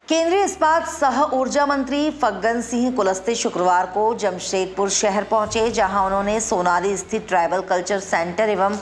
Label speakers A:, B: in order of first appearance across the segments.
A: केंद्रीय इस्पात सह ऊर्जा मंत्री फग्गन सिंह कुलस्ते शुक्रवार को जमशेदपुर शहर पहुंचे, जहां उन्होंने सोनारी स्थित ट्राइबल कल्चर सेंटर एवं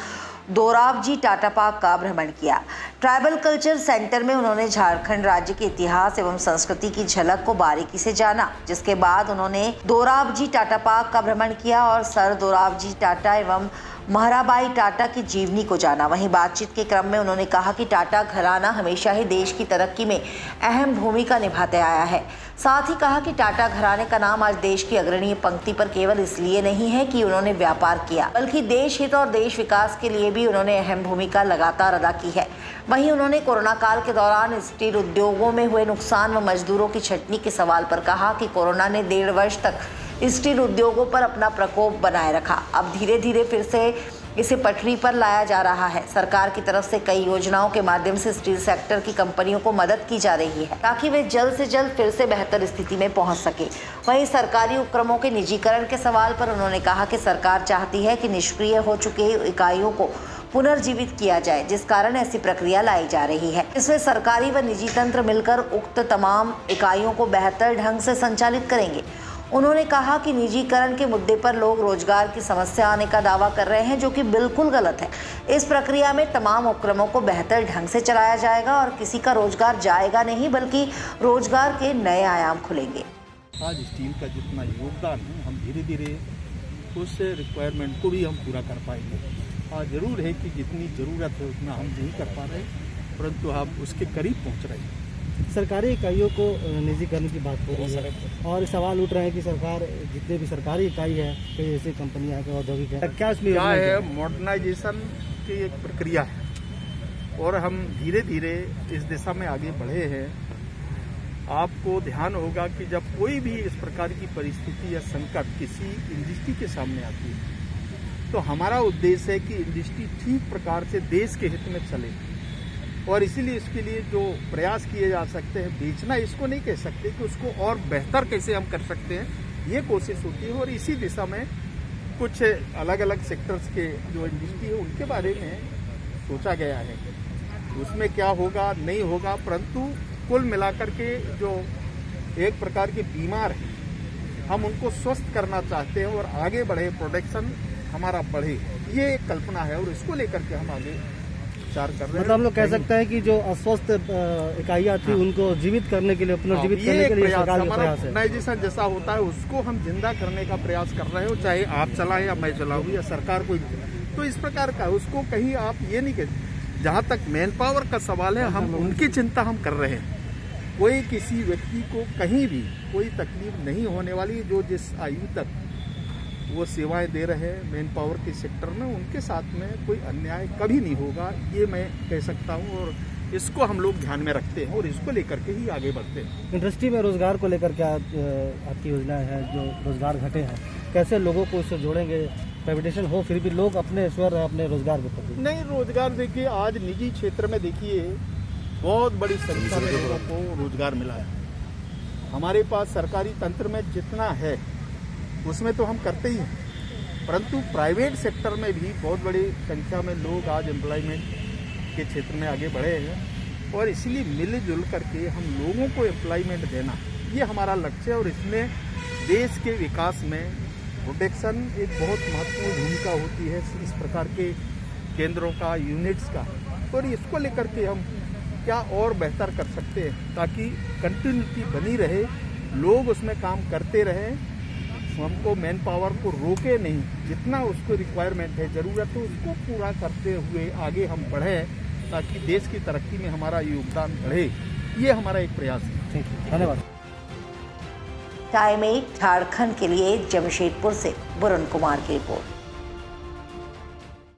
A: दोराबजी टाटा पार्क का भ्रमण किया। ट्राइबल कल्चर सेंटर में उन्होंने झारखंड राज्य के इतिहास एवं संस्कृति की झलक को बारीकी से जाना, जिसके बाद उन्होंने दोराबजी टाटा पार्क का भ्रमण किया और सर दोराबजी टाटा एवं महाराबाई टाटा की जीवनी को जाना। वहीं बातचीत के क्रम में उन्होंने कहा कि टाटा घराना हमेशा ही देश की तरक्की में अहम भूमिका निभाते आया है। साथ ही कहा कि टाटा घराने का नाम आज देश की अग्रणीय पंक्ति पर केवल इसलिए नहीं है कि उन्होंने व्यापार किया, बल्कि देश हित और देश विकास के लिए भी उन्होंने अहम भूमिका लगातार अदा की है। वहीं उन्होंने कोरोना काल के दौरान स्टील उद्योगों में हुए नुकसान व मजदूरों की छटनी के सवाल पर कहा कि कोरोना ने 1.5 वर्ष तक स्टील उद्योगों पर अपना प्रकोप बनाए रखा। अब धीरे धीरे फिर से इसे पटरी पर लाया जा रहा है। सरकार की तरफ से कई योजनाओं के माध्यम से स्टील सेक्टर की कंपनियों को मदद की जा रही है, ताकि वे जल्द से जल्द फिर से बेहतर स्थिति में पहुंच सके। वहीं सरकारी उपक्रमों के निजीकरण के सवाल पर उन्होंने कहा कि सरकार चाहती है कि निष्क्रिय हो चुके इकाइयों को पुनर्जीवित किया जाए, जिस कारण ऐसी प्रक्रिया लाई जा रही है। इसमें सरकारी व निजी तंत्र मिलकर उक्त तमाम इकाइयों को बेहतर ढंग से संचालित करेंगे। उन्होंने कहा कि निजीकरण के मुद्दे पर लोग रोजगार की समस्या आने का दावा कर रहे हैं, जो कि बिल्कुल गलत है। इस प्रक्रिया में तमाम उपक्रमों को बेहतर ढंग से चलाया जाएगा और किसी का रोजगार जाएगा नहीं, बल्कि रोजगार के नए आयाम खुलेंगे।
B: आज स्टील का जितना योगदान है, हम धीरे धीरे उस रिक्वायरमेंट को भी हम पूरा कर पाएंगे। हाँ, जरूर है कि जितनी ज़रूरत है उतना हम नहीं कर पा रहे, परंतु हम उसके करीब पहुँच रहे हैं।
C: सरकारी इकाइयों को निजीकरण की बात हो रही है और सवाल उठ रहे हैं कि सरकार जितने भी सरकारी इकाई है, कई ऐसी कंपनियां हैं, औद्योगिक है, क्या इसमें
B: क्या है, मॉडर्नाइजेशन की एक प्रक्रिया है और हम धीरे धीरे इस दिशा में आगे बढ़े हैं। आपको ध्यान होगा कि जब कोई भी इस प्रकार की परिस्थिति या संकट किसी इंडस्ट्री के सामने आती है, तो हमारा उद्देश्य है कि इंडस्ट्री ठीक प्रकार से देश के हित में चले, और इसीलिए इसके लिए जो प्रयास किए जा सकते हैं, बेचना इसको नहीं कह सकते कि उसको और बेहतर कैसे हम कर सकते हैं, ये कोशिश होती है। और इसी दिशा में कुछ अलग अलग सेक्टर्स के जो इंडस्ट्री है उनके बारे में सोचा गया है। उसमें क्या होगा नहीं होगा, परंतु कुल मिलाकर के जो एक प्रकार के बीमार हैं, हम उनको स्वस्थ करना चाहते हैं और आगे बढ़े, प्रोडक्शन हमारा बढ़े, ये एक कल्पना है और इसको लेकर के हम आगे कर रहे हैं।
C: मतलब हम लोग कह सकते हैं कि जो अस्वस्थ इकाइयां थी, उनको जीवित करने के लिए, पुनर्जीवित करने के लिए सरकार का प्रयास है।
B: ऑर्गेनाइजेशन जैसा होता है उसको हम जिंदा करने का प्रयास कर रहे हो, चाहे आप चलाएं या मैं चलाऊं या सरकार कोई, तो इस प्रकार का उसको कहीं आप ये नहीं कह। जहाँ तक मैन पावर का सवाल है, हम उनकी चिंता हम कर रहे हैं। कोई किसी व्यक्ति को कहीं भी कोई तकलीफ नहीं होने वाली, जो जिस आयु तक वो सेवाएं दे रहे हैं मैन पावर के सेक्टर में, उनके साथ में कोई अन्याय कभी नहीं होगा, ये मैं कह सकता हूँ। और इसको हम लोग ध्यान में रखते हैं और इसको लेकर के ही आगे बढ़ते हैं।
C: इंडस्ट्री में रोजगार को लेकर क्या आपकी योजना है? जो रोजगार घटे हैं, कैसे लोगों को उससे जोड़ेंगे? प्राइवेटाइजेशन हो फिर भी लोग अपने स्वर अपने रोजगार के प्रति
B: नहीं, रोजगार देखिए, आज निजी क्षेत्र में देखिए बहुत बड़ी संख्या में लोगों को रोजगार मिला है। हमारे पास सरकारी तंत्र में जितना है उसमें तो हम करते ही हैं, परंतु प्राइवेट सेक्टर में भी बहुत बड़ी संख्या में लोग आज एम्प्लॉयमेंट के क्षेत्र में आगे बढ़े हैं और इसीलिए मिलजुल करके हम लोगों को एम्प्लॉयमेंट देना, ये हमारा लक्ष्य है। और इसमें देश के विकास में प्रोडक्शन एक बहुत महत्वपूर्ण भूमिका होती है, इस प्रकार के केंद्रों का, यूनिट्स का, और इसको लेकर के हम क्या और बेहतर कर सकते हैं ताकि कंटिन्यूटी बनी रहे, लोग उसमें काम करते रहें, हमको मैन पावर को रोके नहीं, जितना उसको रिक्वायरमेंट है, ज़रूरत है, उसको पूरा करते हुए आगे हम बढ़ें ताकि देश की तरक्की में हमारा योगदान बढ़े। ये हमारा एक प्रयास है।
C: ठीक है, धन्यवाद।
A: टाइम 8 झारखंड के लिए जमशेदपुर से वरुण कुमार की रिपोर्ट।